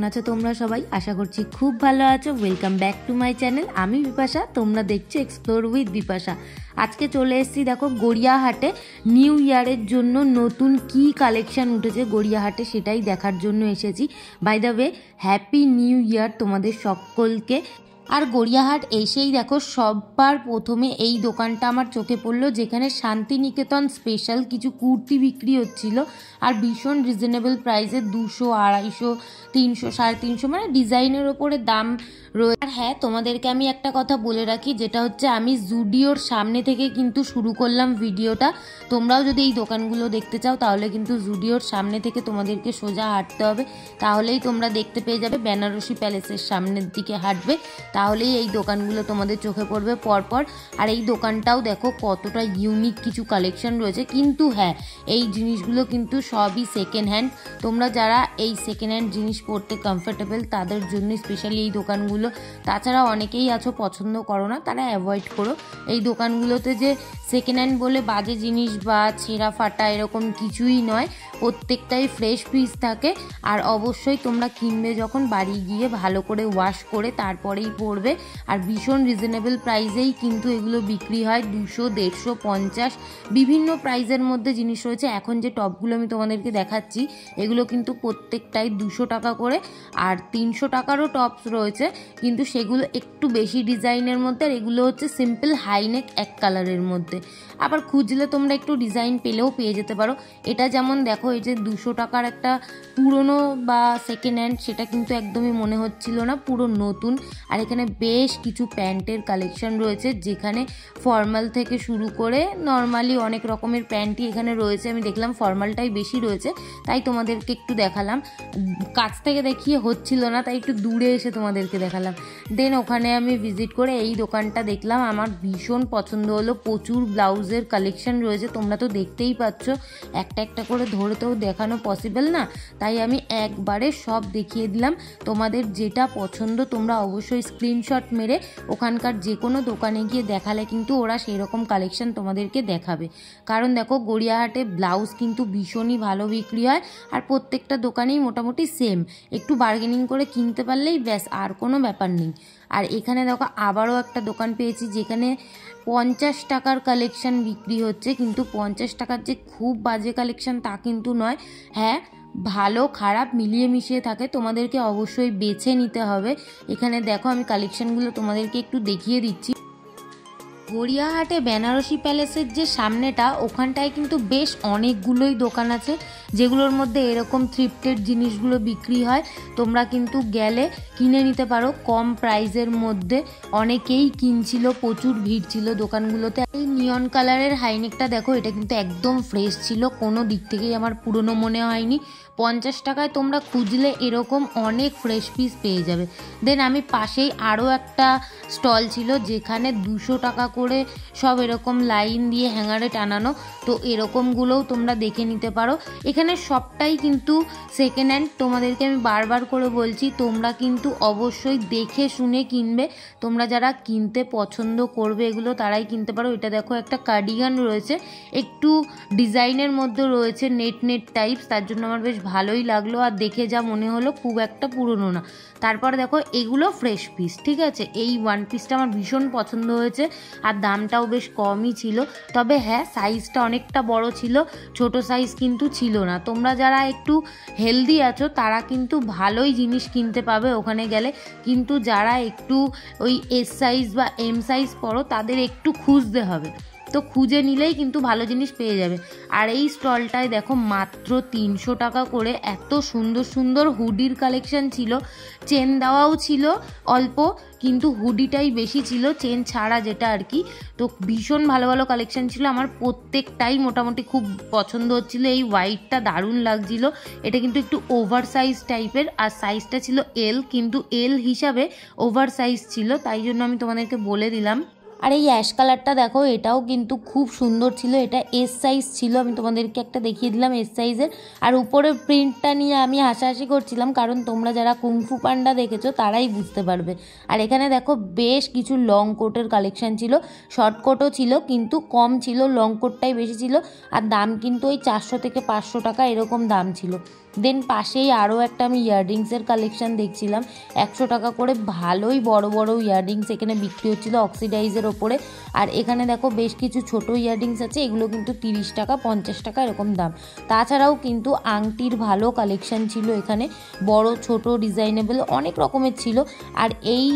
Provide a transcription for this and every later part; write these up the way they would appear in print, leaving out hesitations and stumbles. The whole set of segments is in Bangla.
আছো তোমরা সবাই? আশা করছি খুব ভালো আছো। Welcome back to my channel. আমি বিপাশা, তোমরা দেখছো এক্সপ্লোর উইথ বিপাশা। আজকে চলে এসেছি দেখো গড়িয়াহাটে নিউ ইয়ারের জন্য নতুন কি কালেকশন উঠেছে গড়িয়াহাটে, সেটাই দেখার জন্য এসেছি। By the way, happy new year তোমাদের সকলকে। আর গড়িয়াহাট এসেই দেখো সবার প্রথমে এই দোকানটা আমার চোখে পড়লো, যেখানে শান্তিনিকেতন স্পেশাল কিছু কুর্তি বিক্রি হচ্ছিল আর ভীষণ রিজনেবল প্রাইসে 200, 250, 300, 350 মানে ডিজাইনের ওপরে দাম রয়েছে। আর হ্যাঁ, তোমাদেরকে আমি একটা কথা বলে রাখি, যেটা হচ্ছে আমি জুডিওর সামনে থেকে কিন্তু শুরু করলাম ভিডিওটা। তোমরাও যদি এই দোকানগুলো দেখতে চাও তাহলে কিন্তু জুডিওর সামনে থেকে তোমাদেরকে সোজা হাঁটতে হবে, তাহলেই তোমরা দেখতে পেয়ে যাবে। বেনারসি প্যালেসের সামনের দিকে হাঁটবে, তাহলেই এই দোকানগুলো তোমাদের চোখে পড়বে পরপর। আর এই দোকানটাও দেখো কতটা ইউনিক কিছু কালেকশন রয়েছে। কিন্তু হ্যাঁ, এই জিনিসগুলো কিন্তু সবই সেকেন্ড হ্যান্ড। তোমরা যারা এই সেকেন্ড হ্যান্ড জিনিস পরতে কমফোর্টেবল তাদের জন্য স্পেশালি এই দোকানগুলো। তাছাড়া অনেকেই আছো পছন্দ করো না, তারা অ্যাভয়েড করো। এই দোকানগুলোতে যে সেকেন্ড হ্যান্ড বলে বাজে জিনিস বা ছেঁড়া ফাটা এরকম কিছুই নয়, প্রত্যেকটাই ফ্রেশ পিস থাকে। আর অবশ্যই তোমরা কিনবে যখন বাড়ি গিয়ে ভালো করে ওয়াশ করে তারপরেই পরবে। আর ভীষণ রিজনেবল প্রাইসেই কিন্তু এগুলো বিক্রি হয়, 200, 150, 50 বিভিন্ন প্রাইসের মধ্যে জিনিস রয়েছে। এখন যে টপগুলো আমি তোমাদেরকে দেখাচ্ছি এগুলো কিন্তু প্রত্যেকটাই 200 টাকা করে, আর 300 টাকারও টপস রয়েছে, কিন্তু সেগুলো একটু বেশি ডিজাইনের মধ্যে। আর এগুলো হচ্ছে সিম্পল হাইনেক এক কালারের মধ্যে। আবার খুঁজলে তোমরা একটু ডিজাইন পেলেও পেয়ে যেতে পারো। এটা যেমন দেখো, এই যে 200 টাকার একটা পুরনো বা সেকেন্ড হ্যান্ড, সেটা কিন্তু একদমই মনে হচ্ছিল না, পুরো নতুন। আর এখানে বেশ কিছু প্যান্টের কালেকশন রয়েছে, যেখানে ফর্মাল থেকে শুরু করে নর্মালি অনেক রকমের প্যান্টই এখানে রয়েছে। আমি দেখলাম ফর্মালটাই বেশি রয়েছে, তাই তোমাদেরকে একটু দেখালাম। কাছ থেকে দেখিয়ে হচ্ছিল না, তাই একটু দূরে এসে তোমাদেরকে দেখালাম। দেন ওখানে আমি ভিজিট করে এই দোকানটা দেখলাম, আমার ভীষণ পছন্দ হলো। প্রচুর ব্লাউজের কালেকশন রয়েছে, তোমরা তো দেখতেই পাচ্ছ, একটা একটা করে ধরে তো দেখানো পসিবল না, তাই আমি একবারে সব দেখিয়ে দিলাম। তোমাদের যেটা পছন্দ তোমরা অবশ্যই স্ক্রিনশট মেরে ওখানকার যে কোনো দোকানে গিয়ে দেখালে কিন্তু ওরা সেই রকম কালেকশন তোমাদেরকে দেখাবে। কারণ দেখো গড়িয়াহাটে ব্লাউজ কিন্তু ভীষণই ভালো বিক্রি হয়, আর প্রত্যেকটা দোকানেই মোটামুটি সেম। একটু বার্গেনিং করে কিনতে পারলেই ব্যাস, আর কোনো ব্যাপার নেই। আর এখানে দেখো আবারও একটা দোকান পেয়েছি, যেখানে 50 টাকার কালেকশন বিক্রি হচ্ছে। কিন্তু 50 টাকার যে খুব বাজে কালেকশন তা কিন্তু নয়। হ্যাঁ, ভালো খারাপ মিলিয়ে মিশিয়ে থাকে, তোমাদেরকে অবশ্যই বেছে নিতে হবে। এখানে দেখো আমি কালেকশনগুলো তোমাদেরকে একটু দেখিয়ে দিচ্ছি। গড়িয়াহাটে বেনারসি প্যালেসের যে সামনেটা, ওখানটায় কিন্তু বেশ অনেকগুলোই দোকান আছে, যেগুলোর মধ্যে এরকম থ্রিফটেড জিনিসগুলো বিক্রি হয়। তোমরা কিন্তু গেলে কিনে নিতে পারো কম প্রাইসের মধ্যে। অনেকেই কিনছিল, প্রচুর ভিড় ছিল দোকানগুলোতে। এই নিয়ন কালারের হাইনেকটা দেখো, এটা কিন্তু একদম ফ্রেশ ছিল, কোনো দিক থেকেই আমার পুরনো মনে হয়নি। 50 টাকায় তোমরা খুঁজলে এরকম অনেক ফ্রেশ পিস পেয়ে যাবে। দেন আমি পাশেই আরও একটা স্টল ছিল, যেখানে 200 টাকা করে সব এরকম লাইন দিয়ে হ্যাঙ্গারে টানানো, তো এরকমগুলোও তোমরা দেখে নিতে পারো। এখানে সবটাই কিন্তু সেকেন্ড হ্যান্ড। তোমাদেরকে আমি বারবার করে বলছি, তোমরা কিন্তু অবশ্যই দেখে শুনে কিনবে। তোমরা যারা কিনতে পছন্দ করবে এগুলো, তারাই কিনতে পারো। এটা দেখো একটা কার্ডিগান রয়েছে, একটু ডিজাইনের মধ্যে রয়েছে, নেট নেট টাইপস, তার জন্য আমার বেশ ভালোই লাগলো। আর দেখে যা মনে হলো খুব একটা পুরনো না। তারপর দেখো এগুলো ফ্রেশ পিস, ঠিক আছে। এই ওয়ান পিসটা আমার ভীষণ পছন্দ হয়েছে, আর দামটাও বেশ কমই ছিল। তবে হ্যাঁ, সাইজটা অনেকটা বড় ছিল, ছোট সাইজ কিন্তু ছিল না। তোমরা যারা একটু হেলদি আছো তারা কিন্তু ভালোই জিনিস কিনতে পাবে ওখানে গেলে। কিন্তু যারা একটু ওই এস সাইজ বা এম সাইজ পরো তাদের একটু খুঁজতে হবে, তো খুঁজে নিলেই কিন্তু ভালো জিনিস পেয়ে যাবে। আর এই স্টলটায় দেখো মাত্র 300 টাকা করে এত সুন্দর সুন্দর হুডির কালেকশন ছিল। চেন দেওয়াও ছিল অল্প, কিন্তু হুডিটাই বেশি ছিল, চেন ছাড়া যেটা আর কি। তো ভীষণ ভালো ভালো কালেকশন ছিল, আমার প্রত্যেকটাই মোটামুটি খুব পছন্দ হচ্ছিল। এই হোয়াইটটা দারুণ লাগছিল, এটা কিন্তু একটু ওভার সাইজ টাইপের, আর সাইজটা ছিল এল, কিন্তু এল হিসাবে ওভার সাইজ ছিল, তাই জন্য আমি তোমাদেরকে বলে দিলাম। আর এই অ্যাশ কালারটা দেখো, এটাও কিন্তু খুব সুন্দর ছিল, এটা এস সাইজ ছিল, আমি তোমাদেরকে একটা দেখিয়ে দিলাম এস সাইজের। আর উপরের প্রিন্টটা নিয়ে আমি হাসাহাসি করছিলাম, কারণ তোমরা যারা কুংফু পান্ডা দেখেছো তারাই বুঝতে পারবে। আর এখানে দেখো বেশ কিছু লং কোটের কালেকশন ছিল, শর্ট কোটও ছিল কিন্তু কম ছিল, লং কোটটাই বেশি ছিল। আর দাম কিন্তু ওই 400 থেকে 500 টাকা এরকম দাম ছিল। দেন পাশেই আরও একটা আমি ইয়াররিংসের কালেকশান দেখছিলাম, 100 টাকা করে ভালোই বড় বড় ইয়াররিংস এখানে বিক্রি হচ্ছিলো অক্সিডাইজের ওপরে। আর এখানে দেখো বেশ কিছু ছোট ইয়াররিংস আছে, এগুলো কিন্তু 30 টাকা 50 টাকা এরকম দাম। তাছাড়াও কিন্তু আংটির ভালো কালেকশান ছিল এখানে, বড় ছোট ডিজাইনেবল অনেক রকমের ছিল। আর এই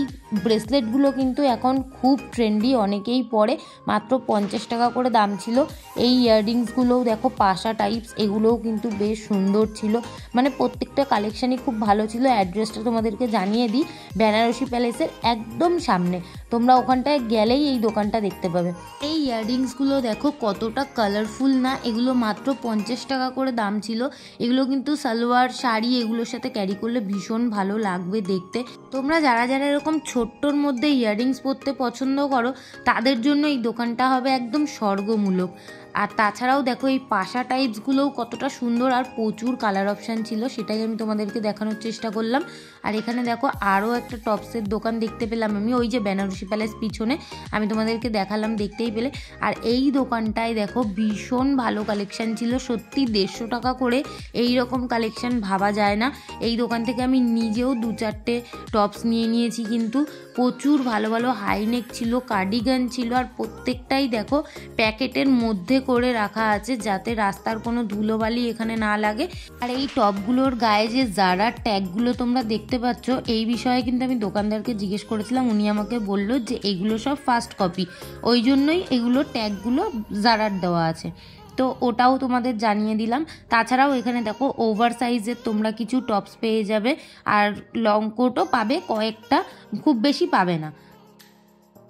ব্রেসলেটগুলো কিন্তু এখন খুব ট্রেন্ডি, অনেকেই পরে, মাত্র 50 টাকা করে দাম ছিল। এই ইয়াররিংসগুলোও দেখো পাশা টাইপস, এগুলোও কিন্তু বেশ সুন্দর ছিল, মানে প্রত্যেকটা কালেকশানই খুব ভালো ছিল। অ্যাড্রেসটা তোমাদেরকে জানিয়ে দিই, বেনারসি প্যালেসের একদম সামনে, তোমরা ওখানটায় গেলেই এই দোকানটা দেখতে পাবে। এই ইয়াররিংসগুলো দেখো কতটা কালারফুল না, এগুলো মাত্র 50 টাকা করে দাম ছিল। এগুলো কিন্তু সালোয়ার শাড়ি এগুলোর সাথে ক্যারি করলে ভীষণ ভালো লাগবে দেখতে। তোমরা যারা যারা এরকম ছোট্টর মধ্যে ইয়াররিংস পরতে পছন্দ করো তাদের জন্য এই দোকানটা হবে একদম স্বর্গমূলক। আর তাছাড়াও দেখো এই পাশা টাইপসগুলোও কতটা সুন্দর, আর প্রচুর কালার অপশান ছিল, সেটাই আমি তোমাদেরকে দেখানোর চেষ্টা করলাম। আর এখানে দেখো আরও একটা টপসের দোকান দেখতে পেলাম আমি, ওই যে বেনারসি প্যালেস পিছনে আমি তোমাদেরকে দেখালাম, দেখতেই পেলে। আর এই দোকানটায় দেখো ভীষণ ভালো কালেকশান ছিল, সত্যি 150 টাকা করে এই রকম কালেকশান ভাবা যায় না। এই দোকান থেকে আমি নিজেও 2-4টে টপস নিয়েছি, কিন্তু প্রচুর ভালো ভালো হাইনেক ছিল, কার্ডিগান ছিল, আর প্রত্যেকটাই দেখো প্যাকেটের মধ্যে করে রাখা আছে যাতে রাস্তার কোনো ধুলোবালি এখানে না লাগে। আর এই টপগুলোর গায়ে যে জারার ট্যাগগুলো তোমরা দেখতে পাচ্ছ, এই বিষয়ে কিন্তু আমি দোকানদারকে জিজ্ঞেস করেছিলাম, উনি আমাকে বললো যে এগুলো সব ফার্স্ট কপি, ওই জন্যই এগুলো ট্যাগগুলো জারার দেওয়া আছে, তো ওটাও তোমাদের জানিয়ে দিলাম। তাছাড়াও এখানে দেখো ওভার সাইজের তোমরা কিছু টপস পেয়ে যাবে, আর লং কোটও পাবে কয়েকটা, খুব বেশি পাবে না।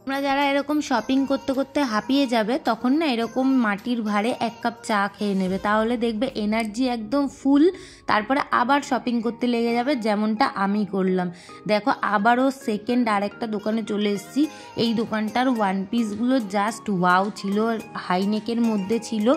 তোমরা যারা এরকম শপিং করতে করতে হাঁপিয়ে যাবে তখন না এরকম মাটির ভাঁড়ে 1 কাপ চা খেয়ে নেবে, তাহলে দেখবে এনার্জি একদম ফুল, তারপরে আবার শপিং করতে লেগে যাবে, যেমনটা আমি করলাম। দেখো আবারও সেকেন্ড আরেকটা দোকানে চলে এসেছি। এই দোকানটার ওয়ান পিসগুলো জাস্ট ওয়াও ছিল, হাইনেকের মধ্যে ছিল,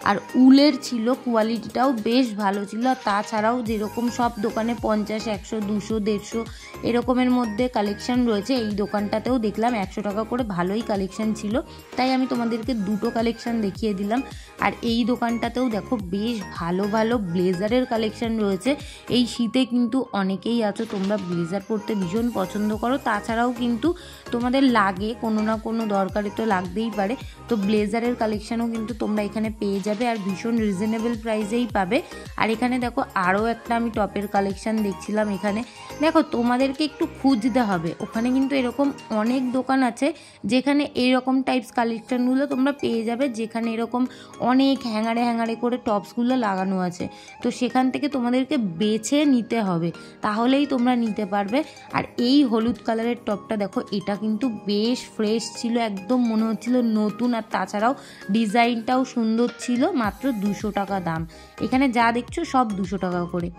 আর উলের ছিল, কোয়ালিটিটাও বেশ ভালো ছিল। আর তাছাড়াও যেরকম সব দোকানে 50, 100, 200, 150 এরকমের মধ্যে কালেকশন রয়েছে, এই দোকানটাতেও দেখলাম 100 টাকা করে ভালোই কালেকশন ছিল, তাই আমি তোমাদেরকে দুটো কালেকশন দেখিয়ে দিলাম। আর এই দোকানটাতেও দেখো বেশ ভালো ভালো ব্লেজারের কালেকশন রয়েছে। এই শীতে কিন্তু অনেকেই আছো তোমরা ব্লেজার পরতে ভীষণ পছন্দ করো, তাছাড়াও কিন্তু তোমাদের লাগে কোনো না কোনো দরকারে তো লাগতেই পারে, তো ব্লেজারের কালেকশনও কিন্তু তোমরা এখানে পেয়ে যাবে, আর ভীষণ রিজনেবল প্রাইসেই পাবে। আর এখানে দেখো আরও একটা আমি টপের কালেকশন দেখছিলাম, এখানে দেখো তোমাদেরকে একটু খুঁজতে হবে, ওখানে কিন্তু এরকম অনেক দোকান আছে যেখানে এরকম টাইপস কালেকশনগুলো তোমরা পেয়ে যাবে, যেখানে এরকম অনেক হ্যাঙ্গারে হ্যাঙ্গারে করে টপসগুলো লাগানো আছে, তো সেখান থেকে তোমাদেরকে বেছে নিতে হবে, তাহলেই তোমরা নিতে পারবে। আর এই হলুদ কালারের টপটা দেখো, এটা কিন্তু বেশ ফ্রেশ ছিল, একদম মনে হচ্ছিল নতুন, আর তাছাড়াও ডিজাইনটাও সুন্দর ছিল, মাত্র 200 টাকা দাম। এখানে যা দেখছো সব 200 টাকা করে।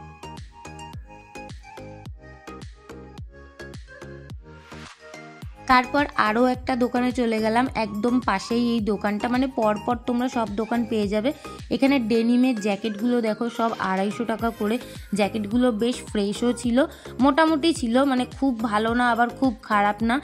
তারপর আরও একটা দোকানে চলে গেলাম, একদম পাশেই এই দোকানটা, মানে পরপর তোমরা সব দোকান পেয়ে যাবে। এখানে ডেনিমের জ্যাকেটগুলো দেখো সব 250 টাকা করে, জ্যাকেটগুলো বেশ ফ্রেশও ছিল, মোটামুটি ছিল, মানে খুব ভালো না আবার খুব খারাপ না,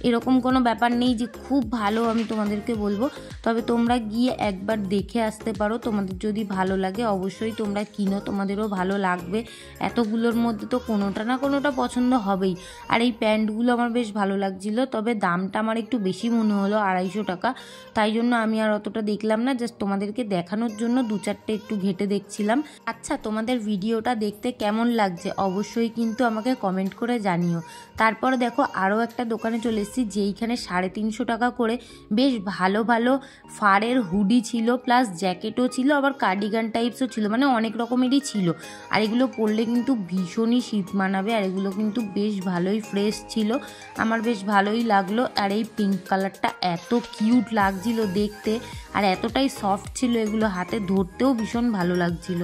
এরকম কোনো ব্যাপার নেই যে খুব ভালো আমি তোমাদেরকে বলবো, তবে তোমরা গিয়ে একবার দেখে আসতে পারো, তোমাদের যদি ভালো লাগে অবশ্যই তোমরা কিনো, তোমাদেরও ভালো লাগবে। এতগুলোর মধ্যে তো কোনোটা না কোনোটা পছন্দ হবেই। আর এই প্যান্টগুলো আমার বেশ ভালো লাগছিল, তবে দামটা আমার একটু বেশি মনে হলো, 250 টাকা, তাই জন্য আমি আর অতটা দেখলাম না, জাস্ট তোমাদেরকে দেখানোর জন্য 2-4টে একটু ঘেটে দেখছিলাম। আচ্ছা, তোমাদের ভিডিওটা দেখতে কেমন লাগছে অবশ্যই কিন্তু আমাকে কমেন্ট করে জানিও। তারপর দেখো আরও একটা দোকানে চলে এসেছি, যেইখানে 350 টাকা করে বেশ ভালো ভালো ফারের হুডি ছিল, প্লাস জ্যাকেটও ছিল, আবার কার্ডিগান টাইপসও ছিল, মানে অনেক রকমেরই ছিল। আর এগুলো পরলে কিন্তু ভীষণই শীত মানাবে, আর এগুলো কিন্তু বেশ ভালোই ফ্রেশ ছিল, আমার বেশ ভালোই লাগলো। আর এই পিঙ্ক কালারটা এত কিউট লাগছিল দেখতে, আর এতটাই সফট ছিল, এগুলো হাতে ধরতেও ভীষণ ভালো লাগছিল।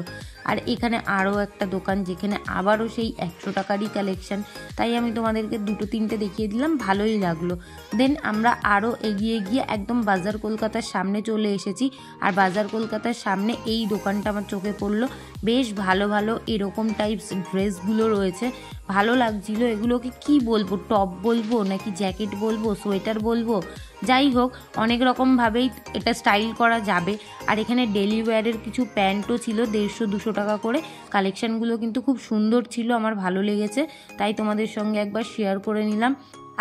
আর এখানে আরও একটা দোকান যেখানে আবারও সেই 100 টাকারই কালেকশন, তাই আমি তোমাদেরকে 2-3টে দেখিয়ে দিলাম, ভালোই লাগলো। দেন আমরা আরও এগিয়ে গিয়ে একদম বাজার কলকাতার সামনে চলে এসেছি, আর বাজার কলকাতার সামনে এই দোকানটা আমার চোখে পড়লো, বেশ ভালো ভালো এরকম টাইপস ড্রেসগুলো রয়েছে, ভালো লাগছিল। এগুলোকে কি বলবো, টপ বলবো নাকি জ্যাকেট বলবো, সোয়েটার বলবো, যাই হোক অনেক রকমভাবেই এটা স্টাইল করা যাবে। আর এখানে ডেলি ওয়্যারের কিছু প্যান্টও ছিল 150-200 টাকা করে। কালেকশানগুলো কিন্তু খুব সুন্দর ছিল, আমার ভালো লেগেছে, তাই তোমাদের সঙ্গে একবার শেয়ার করে নিলাম।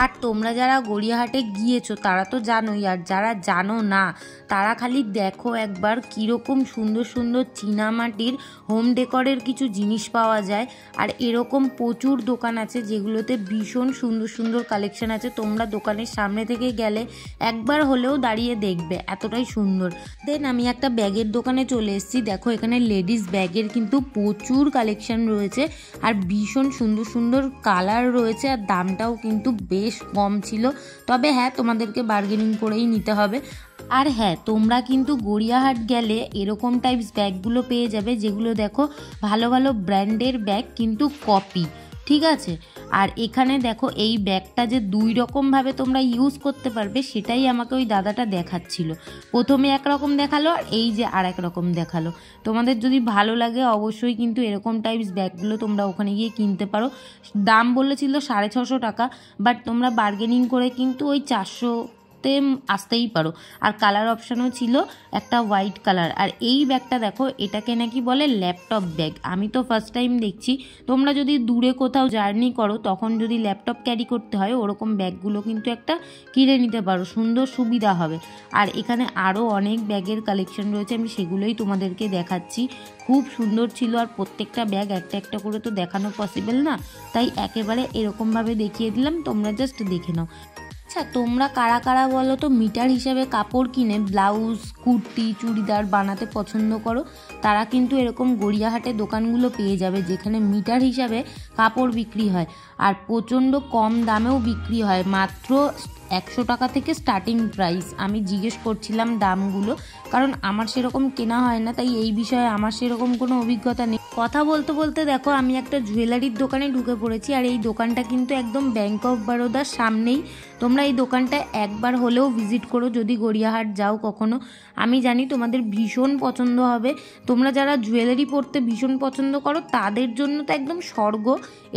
আর তোমরা যারা গড়িয়াহাটে গিয়েছো তারা তো জানোই, আর যারা জানো না তারা খালি দেখো একবার কীরকম সুন্দর সুন্দর চীনামাটির হোম ডেকরের কিছু জিনিস পাওয়া যায়। আর এরকম প্রচুর দোকান আছে যেগুলোতে ভীষণ সুন্দর সুন্দর কালেকশন আছে। তোমরা দোকানের সামনে থেকে গেলে একবার হলেও দাঁড়িয়ে দেখবে, এতটাই সুন্দর। দেন আমি একটা ব্যাগের দোকানে চলে এসেছি। দেখো এখানে লেডিস ব্যাগের কিন্তু প্রচুর কালেকশন রয়েছে আর ভীষণ সুন্দর সুন্দর কালার রয়েছে, আর দামটাও কিন্তু বেশ কম ছিল। তবে হ্যাঁ, তোমাদেরকে বার্গেনিং করেই নিতে হবে। আর হ্যাঁ, তোমরা কিন্তু গড়িয়াহাট গেলে এরকম টাইপস ব্যাগগুলো পেয়ে যাবে যেগুলো দেখো ভালো ভালো ব্র্যান্ডের ব্যাগ কিন্তু কপি, ঠিক আছে। আর এখানে দেখো এই ব্যাগটা যে 2 রকমভাবে তোমরা ইউজ করতে পারবে সেটাই আমাকে ওই দাদাটা দেখাচ্ছিল। প্রথমে একরকম দেখালো আর এই যে আর এক রকম দেখালো। তোমাদের যদি ভালো লাগে অবশ্যই কিন্তু এরকম টাইপস ব্যাগগুলো তোমরা ওখানে গিয়ে কিনতে পারো। দাম বলেছিল 650 টাকা, বাট তোমরা বার্গেনিং করে কিন্তু ওই 400-তে আসতেই পারো। আর কালার অপশানও ছিল একটা হোয়াইট কালার। আর এই ব্যাগটা দেখো, এটাকে নাকি বলে ল্যাপটপ ব্যাগ। আমি তো ফার্স্ট টাইম দেখছি। তোমরা যদি দূরে কোথাও জার্নি করো তখন যদি ল্যাপটপ ক্যারি করতে হয় ওরকম ব্যাগগুলো কিন্তু একটা কিনে নিতে পারো, সুন্দর সুবিধা হবে। আর এখানে আরও অনেক ব্যাগের কালেকশন রয়েছে, আমি সেগুলোই তোমাদেরকে দেখাচ্ছি। খুব সুন্দর ছিল, আর প্রত্যেকটা ব্যাগ একটা একটা করে তো দেখানো পসিবল না, তাই একেবারে এরকমভাবে দেখিয়ে দিলাম, তোমরা জাস্ট দেখে নাও। আচ্ছা, তোমরা কারা কারা বলো তো মিটার হিসাবে কাপড় কিনে ব্লাউজ, কুর্তি, চুড়িদার বানাতে পছন্দ করো? তারা কিন্তু এরকম গড়িয়াহাটে দোকানগুলো পেয়ে যাবে যেখানে মিটার হিসাবে কাপড় বিক্রি হয়, আর প্রচণ্ড কম দামেও বিক্রি হয়। মাত্র 100 টাকা থেকে স্টার্টিং প্রাইস। আমি জিজ্ঞেস করছিলাম দামগুলো, কারণ আমার সেরকম কেনা হয় না, তাই এই বিষয়ে আমার সেরকম কোনো অভিজ্ঞতা নেই। কথা বলতে বলতে দেখো আমি একটা জুয়েলারির দোকানে ঢুকে পড়েছি, আর এই দোকানটা কিন্তু একদম ব্যাংক অফ বরোদার সামনেই। তোমরা এই দোকানটা একবার হলেও ভিজিট করো যদি গড়িয়াহাট যাও কখনো। আমি জানি তোমাদের ভীষণ পছন্দ হবে। তোমরা যারা জুয়েলারি পরতে ভীষণ পছন্দ করো তাদের জন্য তো একদম স্বর্গ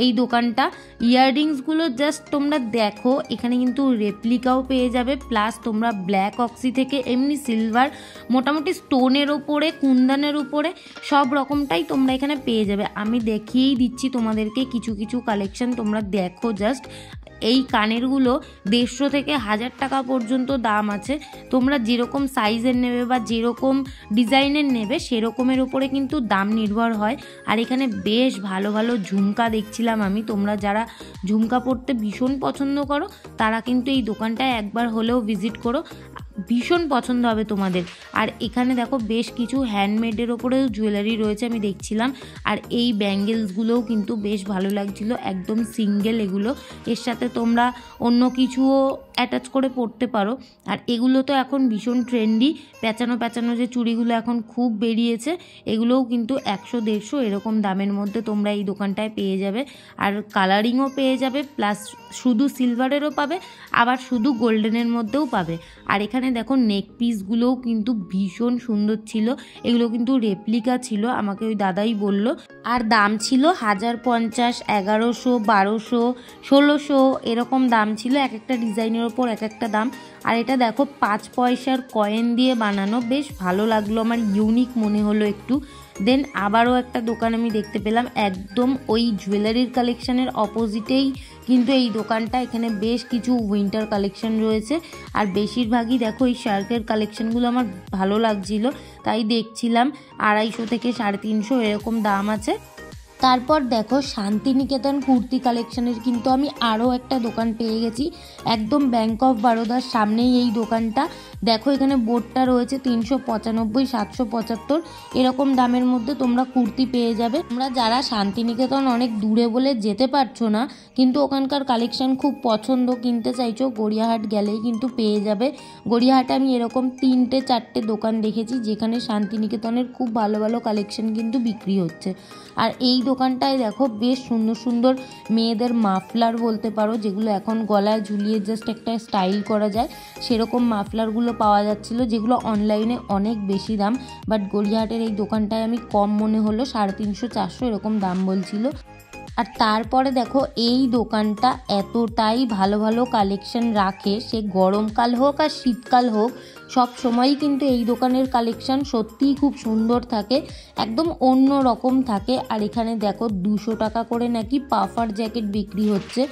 এই দোকানটা। ইয়াররিংসগুলো জাস্ট তোমরা দেখো, এখানে কিন্তু রেপ্লিকাও পেয়ে যাবে, প্লাস তোমরা ব্ল্যাক অক্সি থেকে এমনি সিলভার, মোটামুটি স্টোনের ওপরে, কুন্দনের উপরে সব রকমটাই তোমরা এখানে পেয়ে যাবে। আমি দেখিয়েই দিচ্ছি তোমাদেরকে কিছু কিছু কালেকশন, তোমরা দেখো জাস্ট। এই কানেরগুলো 150 থেকে 1000 টাকা পর্যন্ত দাম আছে। তোমরা যেরকম সাইজের নেবে বা যেরকম ডিজাইনের নেবে সেরকমের উপরে কিন্তু দাম নির্ভর হয়। আর এখানে বেশ ভালো ভালো ঝুমকা দেখছিলাম আমি। তোমরা যারা ঝুমকা পরতে ভীষণ পছন্দ করো তারা কিন্তু এই দোকানটায় একবার হলেও ভিজিট করো, ভীষণ পছন্দ হবে তোমাদের। আর এখানে দেখো বেশ কিছু হ্যান্ডমেডের ওপরেও জুয়েলারি রয়েছে আমি দেখছিলাম। আর এই ব্যাঙ্গেলসগুলোও কিন্তু বেশ ভালো লাগছিল, একদম সিঙ্গেল এগুলো। এর সাথে তোমরা অন্য কিছুও অ্যাটাচ করে পরতে পারো। আর এগুলো তো এখন ভীষণ ট্রেন্ডি, প্যাঁচানো প্যাঁচানো যে চুড়িগুলো এখন খুব বেরিয়েছে, এগুলোও কিন্তু 100-150 এরকম দামের মধ্যে তোমরা এই দোকানটায় পেয়ে যাবে। আর কালারিংও পেয়ে যাবে, প্লাস শুধু সিলভারেরও পাবে, আবার শুধু গোল্ডেনের মধ্যেও পাবে। আর এখানে দেখো নেক পিসগুলোও কিন্তু ভীষণ সুন্দর ছিল, এগুলো কিন্তু রেপ্লিকা ছিল, আমাকে ওই দাদাই বলল। আর দাম ছিল 1050, 1100, 1200, 1600 এরকম দাম ছিল, এক একটা ডিজাইনের ওপর এক একটা দাম। আর এটা দেখো 5 পয়সার কয়েন দিয়ে বানানো, বেশ ভালো লাগলো আমার, ইউনিক মনে হলো একটু। দেন আবারও একটা দোকান আমি দেখতে পেলাম একদম ওই জুয়েলারির কালেকশানের অপোজিটেই কিন্তু এই দোকানটা। এখানে বেশ কিছু উইন্টার কালেকশন রয়েছে, আর বেশিরভাগই দেখো এই শার্কের কালেকশানগুলো আমার ভালো লাগছিল, তাই দেখছিলাম। 250 থেকে 350 এরকম দাম আছে। তারপর দেখো শান্তিনিকেতন কুর্তি কালেকশনের কিন্তু আমি আরও একটা দোকান পেয়ে গেছি, একদম ব্যাংক অফ বরোদার সামনেই এই দোকানটা। দেখো এখানে বোর্ডটা রয়েছে 395, 775 এরকম দামের মধ্যে তোমরা কুর্তি পেয়ে যাবে। তোমরা যারা শান্তিনিকেতন অনেক দূরে বলে যেতে পারছো না কিন্তু ওখানকার কালেকশন খুব পছন্দ, কিনতে চাইছো, গড়িয়াহাট গেলেই কিন্তু পেয়ে যাবে। গড়িয়াহাটে আমি এরকম 3-4টে দোকান দেখেছি যেখানে শান্তিনিকেতনের খুব ভালো ভালো কালেকশন কিন্তু বিক্রি হচ্ছে। আর এই দোকানটায় দেখো বেশ সুন্দর সুন্দর মেয়েদের মাফলার বলতে পারো, যেগুলো এখন গলায় ঝুলিয়ে জাস্ট একটা স্টাইল করা যায়, সেরকম মাফলারগুলো পাওয়া যাচ্ছিল, যেগুলো অনলাইনে অনেক বেশি দাম, বাট গড়িয়াহাটের এই দোকানটায় আমি কম মনে হলো, 350-400 এরকম দাম বলছিল। আর তারপরে দেখো এই দোকানটা এতটাই ভালো ভালো কালেকশন রাখে, সে গরমকাল হোক আর শীতকাল হোক, সব সময়ই কিন্তু এই দোকানের কালেকশন সত্যিই খুব সুন্দর থাকে, একদম অন্য রকম থাকে। আর এখানে দেখো 200 টাকা করে নাকি পাফার জ্যাকেট বিক্রি হচ্ছে।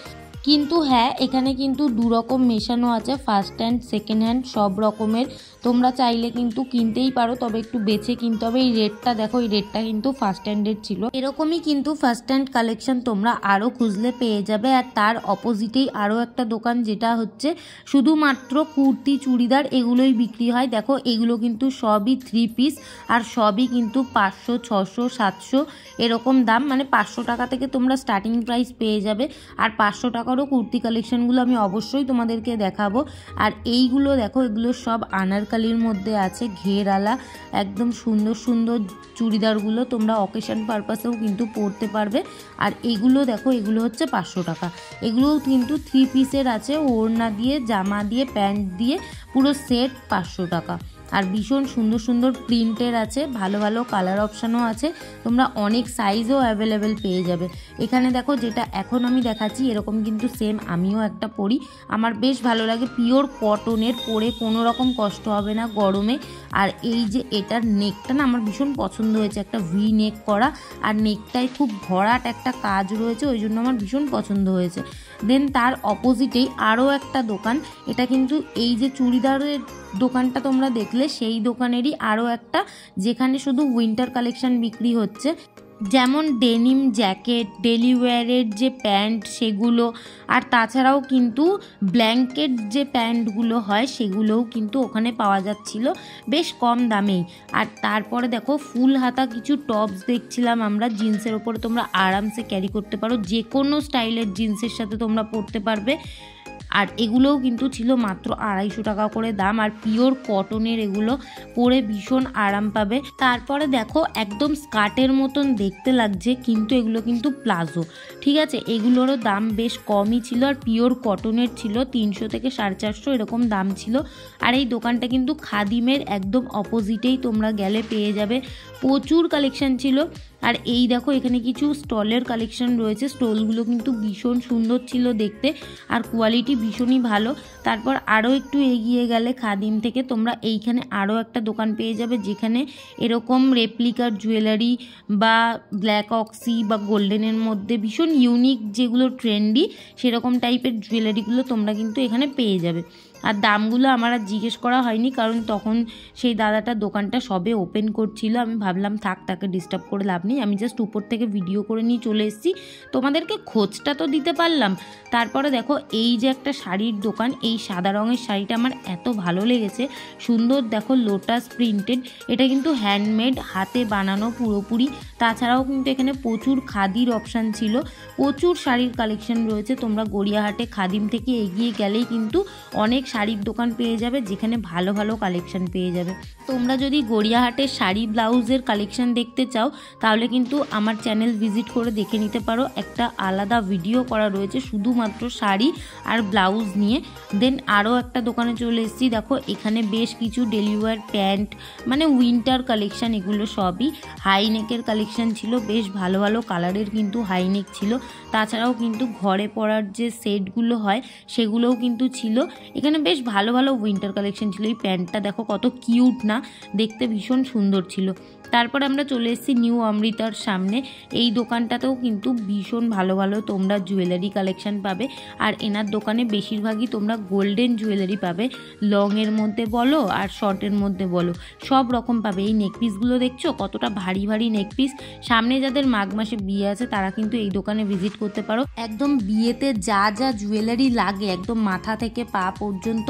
কিন্তু হ্যাঁ, এখানে কিন্তু দুরকম মেশানো আছে, ফার্স্ট হ্যান্ড সেকেন্ড হ্যান্ড সব রকমের। তোমরা চাইলে কিন্তু কিনতেই পারো, তবে একটু বেছে কিনতে হবে। এই রেটটা দেখো, এই রেটটা কিন্তু ফার্স্ট হ্যান্ডের ছিল। এরকমই কিন্তু ফার্স্ট হ্যান্ড কালেকশন তোমরা আরও খুঁজলে পেয়ে যাবে। আর তার অপোজিটেই আরও একটা দোকান, যেটা হচ্ছে শুধুমাত্র কুর্তি চুড়িদার এগুলোই বিক্রি হয়। দেখো এগুলো কিন্তু সবই 3 পিস, আর সবই কিন্তু 500, 600, 700 এরকম দাম, মানে 500 টাকা থেকে তোমরা স্টার্টিং প্রাইস পেয়ে যাবে। আর 500 টাকারও কুর্তি কালেকশনগুলো আমি অবশ্যই তোমাদেরকে দেখাবো। আর এইগুলো দেখো, এগুলো সব আনারকালির মধ্যে আছে, ঘেরালা, একদম সুন্দর সুন্দর চুড়িদারগুলো তোমরা অকেশন পারপাসেও কিন্তু পরতে পারবে। আর এগুলো দেখো, এগুলো হচ্ছে 500 টাকা। এগুলোও কিন্তু 3 পিসের আছে, ওড়না দিয়ে, জামা দিয়ে, প্যান্ট দিয়ে, পুরো সেট 500 টাকা। আর ভীষণ সুন্দর সুন্দর প্রিন্টের আছে, ভালো ভালো কালার অপশানও আছে, তোমরা অনেক সাইজও অ্যাভেলেবেল পেয়ে যাবে। এখানে দেখো যেটা এখন আমি দেখাচ্ছি, এরকম কিন্তু সেম আমিও একটা পরি, আমার বেশ ভালো লাগে, পিওর কটনের, পরে কোনো রকম কষ্ট হবে না গরমে। আর এই যে এটার নেকটা না আমার ভীষণ পছন্দ হয়েছে, একটা ভি নেক করা, আর নেকটায় খুব ভরাট একটা কাজ রয়েছে, ওই জন্য আমার ভীষণ পছন্দ হয়েছে। দেন তার অপোজিটেই আরও একটা দোকান, এটা কিন্তু এই যে চুড়িদারের দোকানটা তোমরা দেখলে সেই দোকানেরই আরও একটা, যেখানে শুধু উইন্টার কালেকশন বিক্রি হচ্ছে, যেমন ডেনিম জ্যাকেট, ডেলি ওয়্যারের যে প্যান্ট সেগুলো, আর তাছাড়াও কিন্তু ব্ল্যাঙ্কেট যে প্যান্টগুলো হয় সেগুলোও কিন্তু ওখানে পাওয়া যাচ্ছিল বেশ কম দামেই। আর তারপরে দেখো ফুল হাতা কিছু টপস দেখছিলাম আমরা, জিন্সের ওপরে তোমরা আরামসে ক্যারি করতে পারো, যে কোনো স্টাইলের জিন্সের সাথে তোমরা পরতে পারবে। আর এগুলোও কিন্তু ছিল মাত্র 250 টাকা করে দাম, আর পিওর কটনের, এগুলো পরে ভীষণ আরাম পাবে। তারপরে দেখো একদম স্কার্টের মতন দেখতে লাগছে, কিন্তু এগুলো কিন্তু প্লাজো, ঠিক আছে, এগুলোরও দাম বেশ কমই ছিল, আর পিওর কটনের ছিল, 300 থেকে 450 এরকম দাম ছিল। আর এই দোকানটা কিন্তু খাদিমের একদম অপোজিটেই, তোমরা গেলে পেয়ে যাবে, প্রচুর কালেকশন ছিল। আর এই দেখো এখানে কিছু স্টলের কালেকশন রয়েছে, স্টলগুলো কিন্তু ভীষণ সুন্দর ছিল দেখতে, আর কোয়ালিটি ভীষণই ভালো। তারপর আরও একটু এগিয়ে গেলে খাদিম থেকে তোমরা এইখানে আরও একটা দোকান পেয়ে যাবে, যেখানে এরকম রেপ্লিকার জুয়েলারি বা ব্ল্যাক অক্সি বা গোল্ডেনের মধ্যে ভীষণ ইউনিক, যেগুলো ট্রেন্ডি সেরকম টাইপের জুয়েলারিগুলো তোমরা কিন্তু এখানে পেয়ে যাবে। আর দামগুলো আমার আর জিজ্ঞেস করা হয়নি, কারণ তখন সেই দাদাটা দোকানটা সবে ওপেন করছিল, আমি ভাবলাম থাক, তাকে ডিস্টার্ব করে লাভ নেই, আমি জাস্ট উপর থেকে ভিডিও করে নিয়ে চলে এসেছি, তোমাদেরকে খোঁজটা তো দিতে পারলাম। তারপরে দেখো এই যে একটা শাড়ির দোকান, এই সাদা রঙের শাড়িটা আমার এত ভালো লেগেছে, সুন্দর দেখো লোটাস প্রিন্টেড, এটা কিন্তু হ্যান্ডমেড, হাতে বানানো পুরোপুরি। তাছাড়াও কিন্তু এখানে প্রচুর খাদির অপশান ছিল, প্রচুর শাড়ির কালেকশন রয়েছে। তোমরা গড়িয়াহাটে খাদিম থেকে এগিয়ে গেলেই কিন্তু অনেক শাড়ির দোকান পেয়ে যাবে, যেখানে ভালো ভালো কালেকশন পেয়ে যাবে। তোমরা যদি গড়িয়াহাটের শাড়ি ব্লাউজের কালেকশন দেখতে চাও, তাহলে কিন্তু আমার চ্যানেল ভিজিট করে দেখে নিতে পারো, একটা আলাদা ভিডিও করা রয়েছে শুধুমাত্র শাড়ি আর ব্লাউজ নিয়ে। দেন আরও একটা দোকানে চলে এসেছি, দেখো এখানে বেশ কিছু ডেলি ওয়্যার প্যান্ট, মানে উইন্টার কালেকশন, এগুলো সবই হাইনেকের কালেকশন ছিল, বেশ ভালো ভালো কালারের কিন্তু হাইনেক ছিল। তাছাড়াও কিন্তু ঘরে পরার যে সেটগুলো হয় সেগুলোও কিন্তু ছিল, এখানে বেশ ভালো ভালো উইন্টার কালেকশন ছিল। এই প্যান্টটা দেখো কত কিউট না, দেখতে ভীষণ সুন্দর ছিল। তারপর আমরা চলে এসেছি নিউ অমৃতার সামনে, এই দোকানটাতেও কিন্তু ভীষণ ভালো ভালো তোমরা জুয়েলারি কালেকশন পাবে। আর এনার দোকানে বেশিরভাগই তোমরা গোল্ডেন জুয়েলারি পাবে, লংয়ের মধ্যে বলো আর শর্টের মধ্যে বলো, সব রকম পাবে। এই নেকপিসগুলো দেখছো কতটা ভারী ভারী নেকপিস, সামনে যাদের মাঘ মাসে বিয়ে আছে তারা কিন্তু এই দোকানে ভিজিট করতে পারো। একদম বিয়েতে যা যা জুয়েলারি লাগে, একদম মাথা থেকে পা পর্যন্ত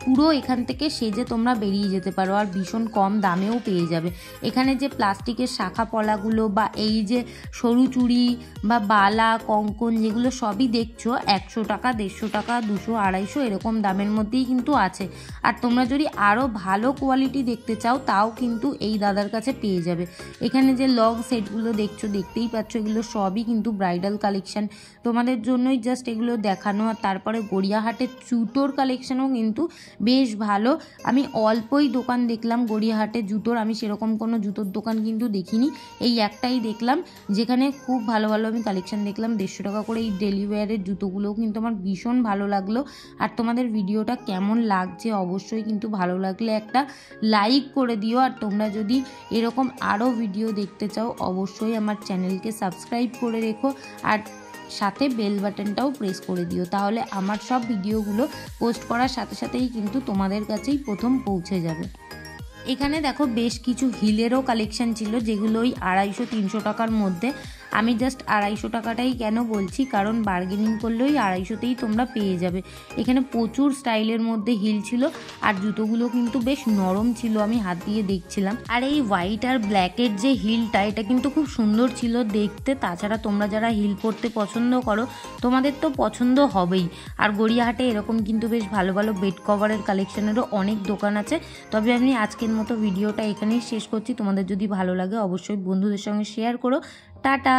পুরো এখান থেকে সেজে তোমরা বেরিয়ে যেতে পারো, আর ভীষণ কম দামেও পেয়ে যাবে। এখানে যে প্লাস্টিকের শাখা পলাগুলো বা এই যে সরু চুড়ি বা বালা কঙ্কন, যেগুলো সবই দেখছো 100 টাকা, 150 টাকা, 200, 250 এরকম দামের মধ্যেই কিন্তু আছে। আর তোমরা যদি আরও ভালো কোয়ালিটি দেখতে চাও, তাও কিন্তু এই দাদার কাছে পেয়ে যাবে। এখানে যে লং সেটগুলো দেখছো, দেখতেই পাচ্ছ, এগুলো সবই কিন্তু ব্রাইডাল কালেকশন, তোমাদের জন্যই জাস্ট এগুলো দেখানো। আর তারপরে গড়িয়াহাটের জুতোর কালেকশনও কালেকশনও কিন্তু বেশ ভালো। আমি অল্পই দোকান দেখলাম গড়িয়াহাটে জুতোর, আমি সেরকম কোনো জুতোর দোকান কিন্তু দেখিনি, এই একটাই দেখলাম যেখানে খুব ভালো ভালো আমি কালেকশন দেখলাম। 150 টাকা করে এই ডেলি ওয়্যারের জুতোগুলোও কিন্তু আমার ভীষণ ভালো লাগলো। আর তোমাদের ভিডিওটা কেমন লাগছে অবশ্যই কিন্তু ভালো লাগলে একটা লাইক করে দিও। আর তোমরা যদি এরকম আরও ভিডিও দেখতে চাও অবশ্যই আমার চ্যানেলকে সাবস্ক্রাইব করে রেখো আর সাথে বেল বাটনটাও প্রেস করে দিও, তাহলে আমার সব ভিডিওগুলো পোস্ট করার সাথে সাথেই কিন্তু তোমাদের কাছেই প্রথম পৌঁছে যাবে। এখানে দেখো বেশ কিছু হিলেরও কালেকশন ছিল যেগুলো ওই 250-300 টাকার মধ্যে। আমি জাস্ট 250 টাকাটাই কেন বলছি, কারণ বার্গেনিং করলেই 250তেই তোমরা পেয়ে যাবে। এখানে প্রচুর স্টাইলের মধ্যে হিল ছিল আর জুতোগুলো কিন্তু বেশ নরম ছিল, আমি হাত দিয়ে দেখছিলাম। আর এই হোয়াইট আর ব্ল্যাকের যে হিলটা, এটা কিন্তু খুব সুন্দর ছিল দেখতে। তাছাড়া তোমরা যারা হিল পরতে পছন্দ করো তোমাদের তো পছন্দ হবেই। আর গড়িয়াহাটে এরকম কিন্তু বেশ ভালো ভালো বেড কভারের কালেকশনেরও অনেক দোকান আছে। তবে আমি আজকের মতো ভিডিওটা এখানেই শেষ করছি। তোমাদের যদি ভালো লাগে অবশ্যই বন্ধুদের সঙ্গে শেয়ার করো। টাটা।